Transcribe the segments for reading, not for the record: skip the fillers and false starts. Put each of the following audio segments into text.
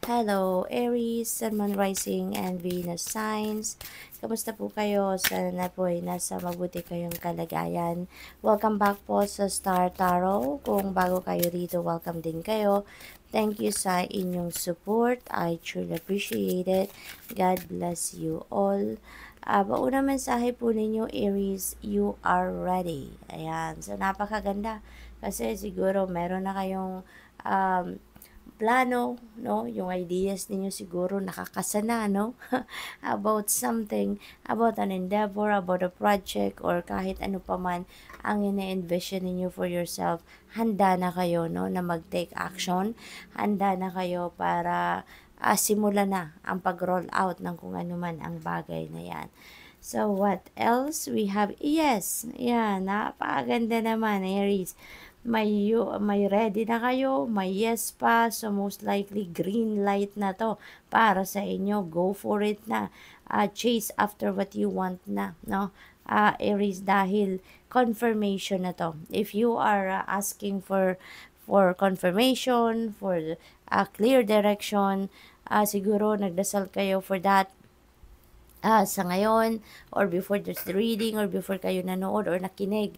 Hello, Aries, Sun, Moon, Rising, and Venus signs. Kamusta po kayo? Sana po ay nasa mabuti kayong kalagayan. Welcome back po sa Star Tarot. Kung bago kayo dito, welcome din kayo. Thank you sa inyong support. I truly appreciate it. God bless you all. Bauna mensahe po ninyo, Aries, you are ready. Ayan. So, napakaganda. Kasi siguro meron na kayong plano, no? Yung ideas ninyo siguro nakakasana, no? About something, about an endeavor, about a project, or kahit ano pa man ang ine-envision ninyo for yourself, handa na kayo, no? Na mag-take action. Handa na kayo para simulan na ang pag-roll out ng kung ano man ang bagay na yan. So, what else? We have, yes, yan, napakaganda naman, Aries. May ready na kayo, may yes pa, so most likely green light na to para sa inyo. Go for it na. Chase after what you want na, no? Aries, dahil confirmation na to. If you are asking for confirmation, for clear direction, siguro nagdasal kayo for that sa ngayon, or before this reading, or before kayo nanood or nakinig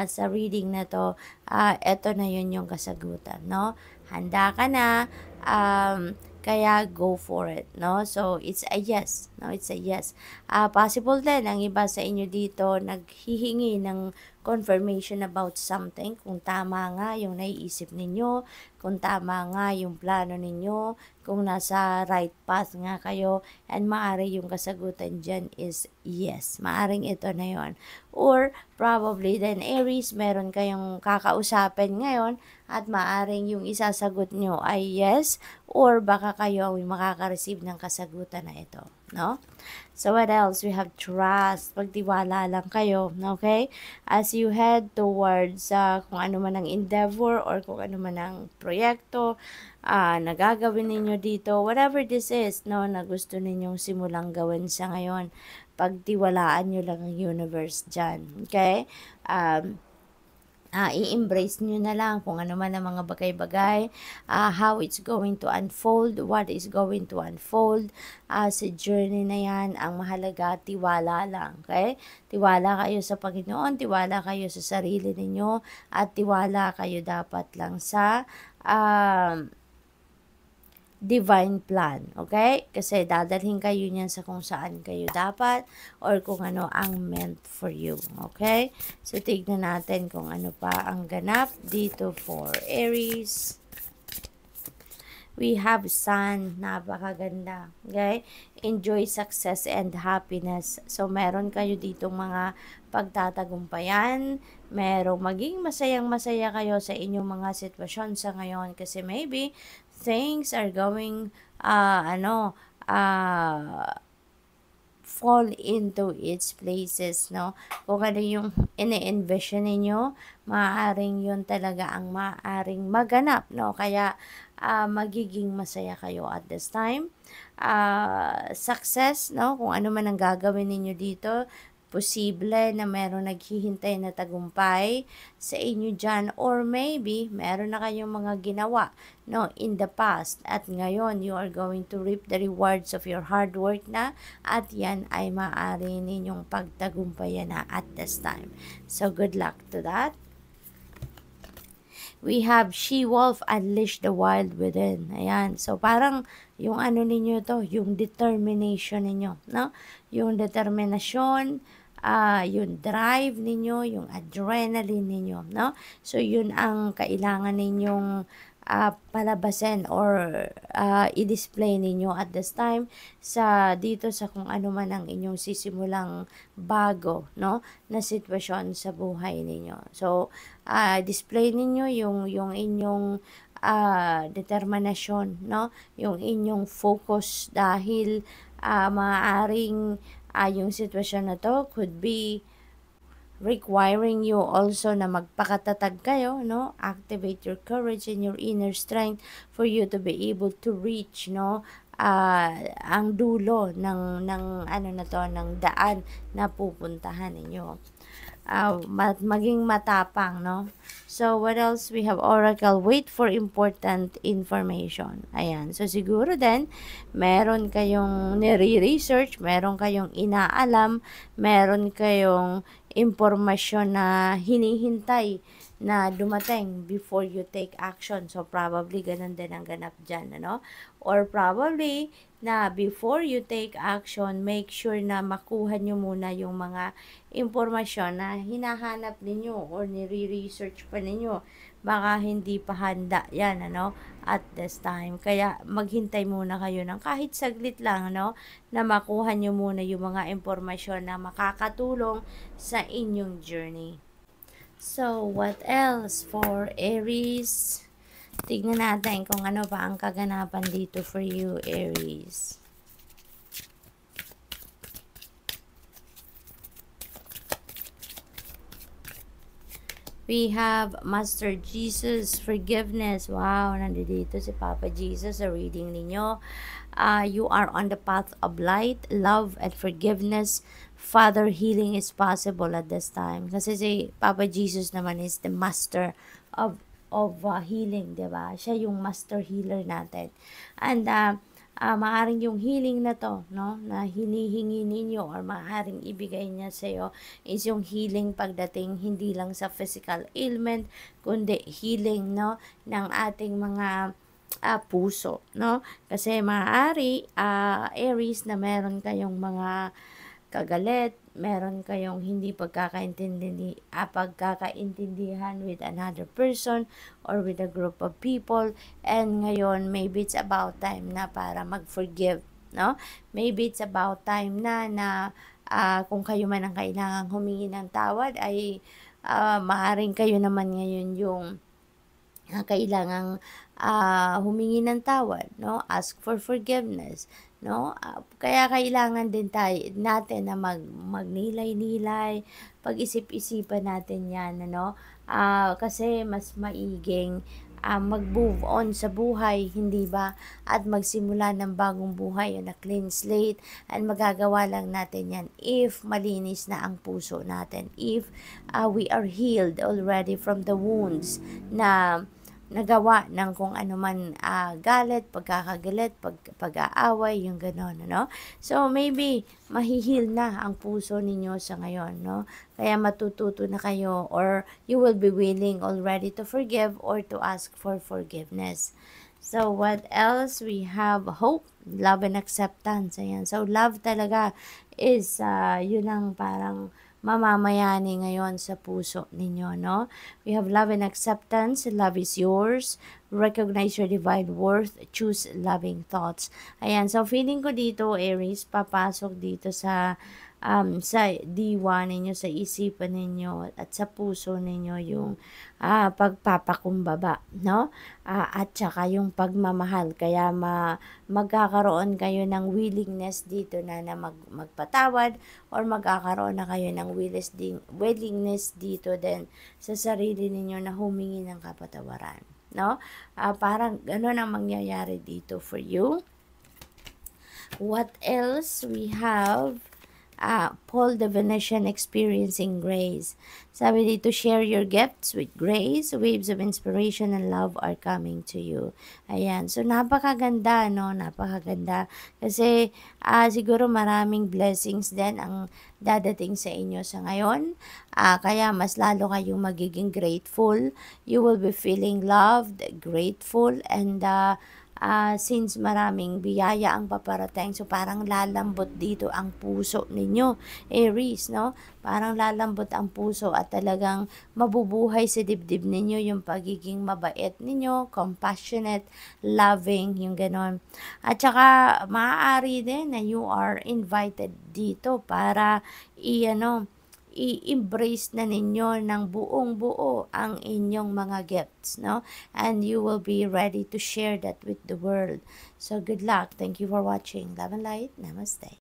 sa reading na to, eto na yun yung kasagutan, no? Handa ka na, kaya go for it, no? So, it's a yes, no? It's a yes. Possible din, ang iba sa inyo dito, naghihingi ng confirmation about something, kung tama nga yung naiisip ninyo, kung tama nga yung plano ninyo, kung nasa right path nga kayo, and maari yung kasagutan dyan is yes. Maaring ito na yon. Or probably then Aries, meron kayong kakausapin ngayon at maaring yung isasagot nyo ay yes, or baka kayo ay makaka-receive ng kasagutan na ito, no? So what else? We have trust. Pagtiwala lang kayo, okay? As you head towards kung ano man ang endeavor or kung ano man ang proyekto na gagawin ninyo dito, whatever this is, no, na gusto ninyong simulang gawin sa ngayon, pagtiwalaan nyo lang ang universe dyan, okay? I-embrace nyo na lang kung ano man ang mga bagay-bagay, how it's going to unfold, what is going to unfold sa journey na yan. Ang mahalaga, tiwala lang, okay? Tiwala kayo sa Panginoon, tiwala kayo sa sarili ninyo, at tiwala kayo dapat lang sa divine plan, okay? Kasi dadalhin kayo niyan sa kung saan kayo dapat or kung ano ang meant for you, okay? So, tignan natin kung ano pa ang ganap dito for Aries. We have Sun, napakaganda, okay? Enjoy success and happiness. So, meron kayo ditong mga pagtatagumpayan, merong maging masayang-masaya kayo sa inyong mga sitwasyon sa ngayon kasi maybe things are going fall into its places, no? Kung ano yung ine-envision ninyo, maaaring yun talaga ang maaaring maganap, no? Kaya magiging masaya kayo at this time. Success, no? Kung ano man ang gagawin ninyo dito, posible na meron naghihintay na tagumpay sa inyo dyan, or maybe meron na kayong mga ginawa, no, in the past, at ngayon you are going to reap the rewards of your hard work na, at yan ay maaari ninyong pagtagumpayan na at this time. So good luck to that. We have She-Wolf, Unleash the Wild Within. Ayan. So, parang yung ano ninyo to, yung determination ninyo, no? Yung determinasyon, yung drive ninyo, yung adrenaline ninyo, no? So, yun ang kailangan ninyong palabasin or i-display ninyo at this time dito sa kung ano man ang inyong sisimulang bago, no, na sitwasyon sa buhay ninyo. So, display ninyo yung inyong determinasyon, no, yung inyong focus, dahil maaaring yung sitwasyon na to could be requiring you also na magpakatatag kayo, no? Activate your courage and your inner strength for you to be able to reach, no? Ang dulo ng ano na to, ng daan na pupuntahan ninyo. maging matapang, no? So, what else? We have Oracle, wait for important information. Ayan. So, siguro din, meron kayong nire-research, meron kayong inaalam, meron kayong impormasyon na hinihintay na dumating before you take action. So, probably ganun din ang ganap dyan, ano? Or probably, na before you take action, make sure na makuha nyo muna yung mga impormasyon na hinahanap ninyo or nire-research pa ninyo. Baka hindi pa handa yan, ano, at this time. Kaya maghintay muna kayo ng kahit saglit lang, ano, na makuha nyo muna yung mga impormasyon na makakatulong sa inyong journey. So, what else for Aries? Tignan natin kung ano pa ang kaganapan dito for you, Aries. We have Master Jesus, forgiveness. Wow, nandito si Papa Jesus sa reading ninyo. You are on the path of light, love, and forgiveness. Father, healing is possible at this time. Kasi si Papa Jesus naman is the master of healing, diba? Siya yung master healer natin. And maaring yung healing na to, no, na hinihingi ninyo or maaring ibigay niya sa iyo is yung healing pagdating hindi lang sa physical ailment, kundi healing, no, ng ating mga puso, no? Kasi maaari, Aries, na meron kayong mga kagalit, meron kayong hindi pagkakaintindihan with another person or with a group of people, and ngayon maybe it's about time na para mag-forgive, no? Maybe it's about time na kung kayo man ang kailangang humingi ng tawad ay maaring kayo naman ngayon yung kailangang humingi ng tawad, no? Ask for forgiveness, no? Kaya kailangan din natin na magnilay-nilay, pag-isip-isipan natin 'yan, ano? Kasi mas maiging mag-move on sa buhay, hindi ba? At magsimula ng bagong buhay on a clean slate, and magagawa lang natin 'yan if malinis na ang puso natin, if we are healed already from the wounds na nagawa ng kung ano man, galit, pagkakagalit, pag-aaway, yung gano'n, ano? So, maybe, mahihil na ang puso ninyo sa ngayon, no? Kaya matututo na kayo, or you will be willing already to forgive or to ask for forgiveness. So, what else? We have hope, love, and acceptance. Ayan. So, love talaga is, yun ang parang mamamayani ngayon sa puso ninyo, no? We have love and acceptance. Love is yours. Recognize your divine worth. Choose loving thoughts. Ayan, so feeling ko dito, Aries, papasok dito sa diwa ninyo, sa isipan ninyo, at sa puso ninyo yung pagpapakumbaba, no? At saka yung pagmamahal. Kaya magkakaroon kayo ng willingness dito na magpatawad, or magkakaroon na kayo ng willingness dito din sa sarili ninyo na humingi ng kapatawaran, no? Parang gano'n ang mangyayari dito for you. What else? We have Paul the Venetian, experiencing grace. Sabi dito, share your gifts with grace. Waves of inspiration and love are coming to you. Ayan. So, napakaganda, no? Napakaganda. Kasi, siguro maraming blessings din ang dadating sa inyo sa ngayon. Kaya, mas lalo kayong magiging grateful. You will be feeling loved, grateful, and since maraming biyaya ang paparating, so parang lalambot dito ang puso ninyo, Aries, no? Parang lalambot ang puso at talagang mabubuhay sa dibdib ninyo yung pagiging mabait ninyo, compassionate, loving, yung ganon. At saka, maaari din na you are invited dito para i-embrace na ninyo ng buong-buo ang inyong mga gifts, no? And you will be ready to share that with the world. So, good luck. Thank you for watching. Love and light. Namaste.